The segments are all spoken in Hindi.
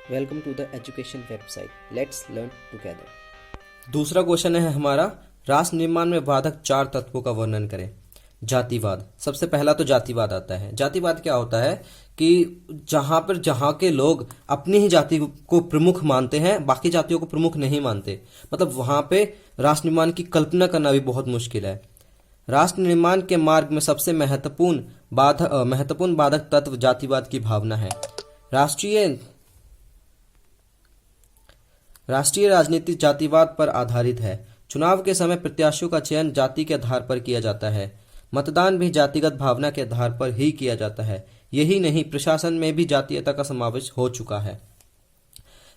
Welcome to the education website. Let's learn together. दूसरा क्वेश्चन है हमारा, राष्ट्र निर्माण में बाधक 4 तत्वों का वर्णन करें। जातिवाद। सबसे पहला तो जातिवाद आता है। जातिवाद क्या होता है कि जहां के लोग अपनी ही जाति को प्रमुख मानते हैं, बाकी जातियों को प्रमुख नहीं मानते, मतलब वहां पे राष्ट्र निर्माण की कल्पना करना भी बहुत मुश्किल है। राष्ट्र निर्माण के मार्ग में सबसे महत्वपूर्ण बाधक तत्व जातिवाद की भावना है। राष्ट्रीय राजनीति जातिवाद पर आधारित है। चुनाव के समय प्रत्याशियों का चयन जाति के आधार पर किया जाता है। मतदान भी जातिगत भावना के आधार पर ही किया जाता है। यही नहीं, प्रशासन में भी जातीयता का समावेश हो चुका है।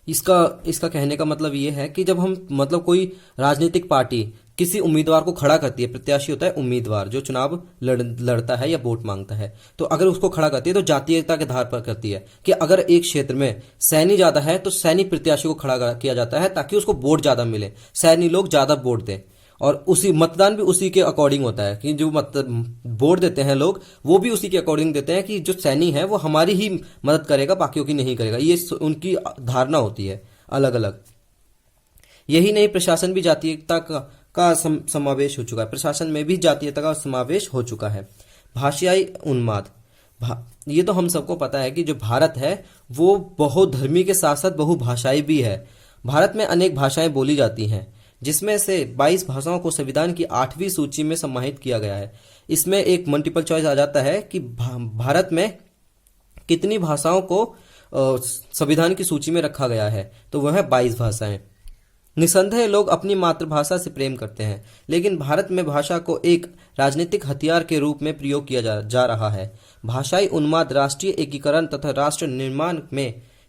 इसका कहने का मतलब ये है कि जब हम कोई राजनीतिक पार्टी किसी उम्मीदवार को खड़ा करती है, प्रत्याशी होता है उम्मीदवार जो चुनाव लड़ता है या वोट मांगता है, तो अगर उसको खड़ा करती है तो जातीयता के आधार पर करती है कि अगर एक क्षेत्र में सैनी ज्यादा है तो सैनी प्रत्याशी को खड़ा किया जाता है ताकि उसको वोट ज्यादा मिले, सैनी लोग ज्यादा वोट दें। और उसी मतदान भी उसी के अकॉर्डिंग होता है कि जो वोट देते हैं लोग, वो भी उसी के अकॉर्डिंग देते हैं कि जो सैनी है वो हमारी ही मदद करेगा, बाकियों की नहीं करेगा। ये उनकी धारणा होती है अलग अलग। यही नहीं, प्रशासन भी जातीयता का समावेश हो चुका है। प्रशासन में भी जातीयता का समावेश हो चुका है। भाषाई उन्माद। ये तो हम सबको पता है कि जो भारत है वो बहुधर्मी के साथ साथ बहुभाषाई भी है। भारत में अनेक भाषाएं बोली जाती हैं, जिसमें से 22 भाषाओं को संविधान की 8वीं सूची में समाहित किया गया है। इसमें एक मल्टीपल चॉइस आ जाता है कि भारत में कितनी भाषाओं को संविधान की सूची में रखा गया है, तो वह है 22 भाषाएं। निसंदेह लोग अपनी मातृभाषा से प्रेम करते हैं, लेकिन भारत में भाषा को एक राजनीतिक हथियार के रूप में प्रयोग किया जा रहा है। भाषाई उन्माद राष्ट्रीय एकीकरण तथा राष्ट्र निर्माण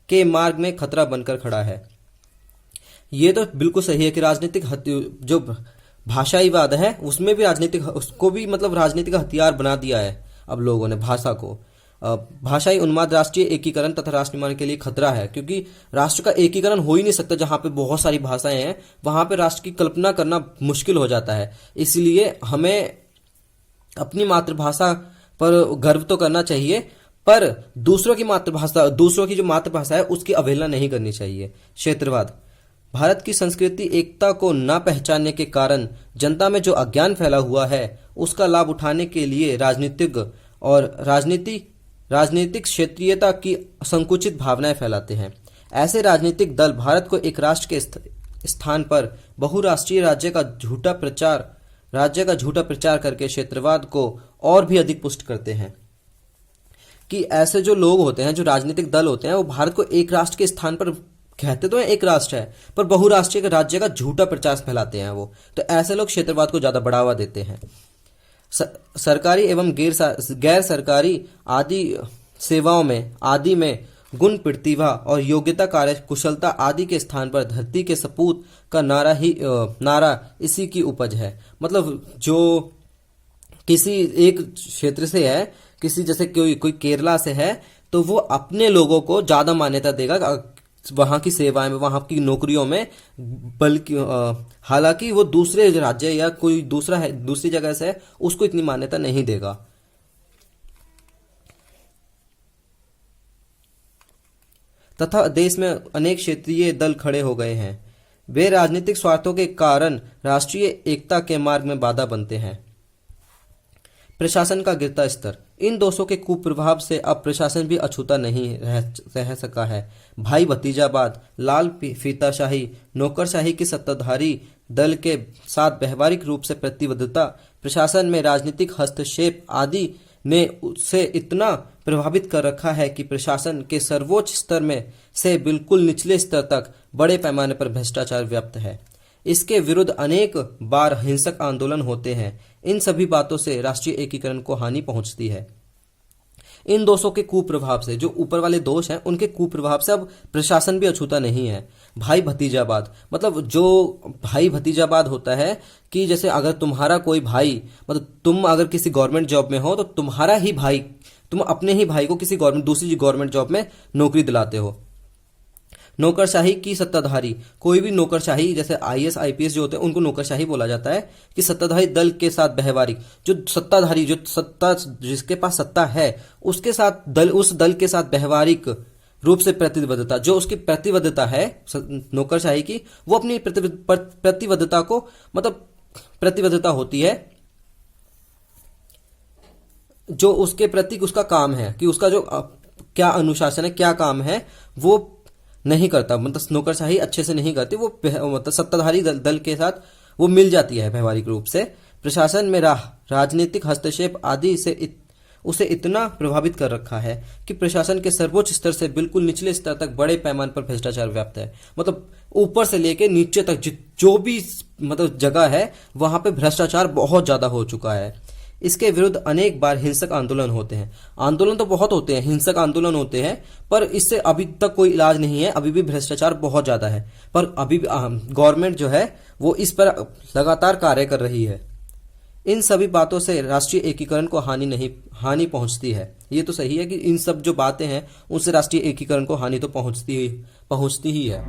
के मार्ग में खतरा बनकर खड़ा है। ये तो बिल्कुल सही है कि राजनीतिक जो भाषाईवाद है उसमें भी उसको भी राजनीतिक हथियार बना दिया है अब लोगों ने भाषा को। भाषाई उन्माद राष्ट्रीय एकीकरण तथा राष्ट्र निर्माण के लिए खतरा है, क्योंकि राष्ट्र का एकीकरण हो ही नहीं सकता जहां पे बहुत सारी भाषाएं हैं। वहां पे राष्ट्र की कल्पना करना मुश्किल हो जाता है। इसलिए हमें अपनी मातृभाषा पर गर्व तो करना चाहिए, पर दूसरों की जो मातृभाषा है उसकी अवहेलना नहीं करनी चाहिए। क्षेत्रवाद। भारत की संस्कृति एकता को न पहचानने के कारण जनता में जो अज्ञान फैला हुआ है उसका लाभ उठाने के लिए राजनीतिक क्षेत्रीयता की संकुचित भावनाएं फैलाते हैं। ऐसे राजनीतिक दल भारत को एक राष्ट्र के स्थान पर बहुराष्ट्रीय राज्य का झूठा प्रचार करके क्षेत्रवाद को और भी अधिक पुष्ट करते हैं। कि ऐसे जो लोग होते हैं, जो राजनीतिक दल होते हैं, वो भारत को एक राष्ट्र के स्थान पर कहते तो एक राष्ट्र है, पर बहुराष्ट्रीय राज्य का झूठा प्रचार फैलाते हैं वो। तो ऐसे लोग क्षेत्रवाद को ज्यादा बढ़ावा देते हैं। सरकारी एवं गैर सरकारी आदि सेवाओं में गुण, प्रतिभा और योग्यता, कार्य कुशलता आदि के स्थान पर धरती के सपूत का नारा इसी की उपज है। जो किसी एक क्षेत्र से है, किसी जैसे कोई केरला से है, तो वो अपने लोगों को ज्यादा मान्यता देगा वहां की सेवाएं में, वहां की नौकरियों में, बल्कि हालांकि वो दूसरे राज्य या कोई दूसरी जगह से है, उसको इतनी मान्यता नहीं देगा। तथा देश में अनेक क्षेत्रीय दल खड़े हो गए हैं। वे राजनीतिक स्वार्थों के कारण राष्ट्रीय एकता के मार्ग में बाधा बनते हैं। प्रशासन का गिरता स्तर। इन दोषों के कुप्रभाव से अब प्रशासन भी अछूता नहीं रह सका है। भाई भतीजावाद, लाल फीताशाही, नौकरशाही की सत्ताधारी दल के साथ व्यवहारिक रूप से प्रतिबद्धता, प्रशासन में राजनीतिक हस्तक्षेप आदि ने उसे इतना प्रभावित कर रखा है कि प्रशासन के सर्वोच्च स्तर में से बिल्कुल निचले स्तर तक बड़े पैमाने पर भ्रष्टाचार व्याप्त है। इसके विरुद्ध अनेक बार हिंसक आंदोलन होते हैं। इन सभी बातों से राष्ट्रीय एकीकरण को हानि पहुंचती है। इन दोषों के कुप्रभाव से, जो ऊपर वाले दोष हैं, उनके कुप्रभाव से अब प्रशासन भी अछूता नहीं है। भाई भतीजावाद, जो भाई भतीजावाद होता है कि जैसे अगर तुम्हारा कोई भाई, तुम अगर किसी गवर्नमेंट जॉब में हो तो तुम्हारा ही भाई, तुम अपने ही भाई को किसी दूसरी गवर्नमेंट जॉब में नौकरी दिलाते हो। नौकरशाही की सत्ताधारी, कोई भी नौकरशाही, जैसे आईएएस आईपीएस जो होते हैं उनको नौकरशाही बोला जाता है कि सत्ताधारी दल के साथ व्यवहारिक, जिसके पास सत्ता है उसके साथ उस दल के साथ व्यवहारिक रूप से प्रतिबद्धता, जो उसकी प्रतिबद्धता है नौकरशाही की, वो अपनी प्रतिबद्धता को मतलब प्रतिबद्धता होती है जो उसके प्रति उसका काम है कि उसका जो क्या अनुशासन है, क्या काम है, वो नहीं करता। मतलब नौकरशाही अच्छे से नहीं करती, वो मतलब सत्ताधारी दल के साथ वो मिल जाती है व्यवहारिक रूप से। प्रशासन में राजनीतिक हस्तक्षेप आदि से उसे इतना प्रभावित कर रखा है कि प्रशासन के सर्वोच्च स्तर से बिल्कुल निचले स्तर तक बड़े पैमाने पर भ्रष्टाचार व्याप्त है। मतलब ऊपर से लेके नीचे तक जो भी मतलब जगह है वहां पे भ्रष्टाचार बहुत ज्यादा हो चुका है। इसके विरुद्ध अनेक बार हिंसक आंदोलन होते हैं। आंदोलन तो बहुत होते हैं, हिंसक आंदोलन होते हैं, पर इससे अभी तक कोई इलाज नहीं है। अभी भी भ्रष्टाचार बहुत ज्यादा है, पर अभी भी गवर्नमेंट जो है वो इस पर लगातार कार्य कर रही है। इन सभी बातों से राष्ट्रीय एकीकरण को हानि पहुंचती है। ये तो सही है कि इन सब जो बातें हैं उनसे राष्ट्रीय एकीकरण को हानि तो पहुंचती ही है।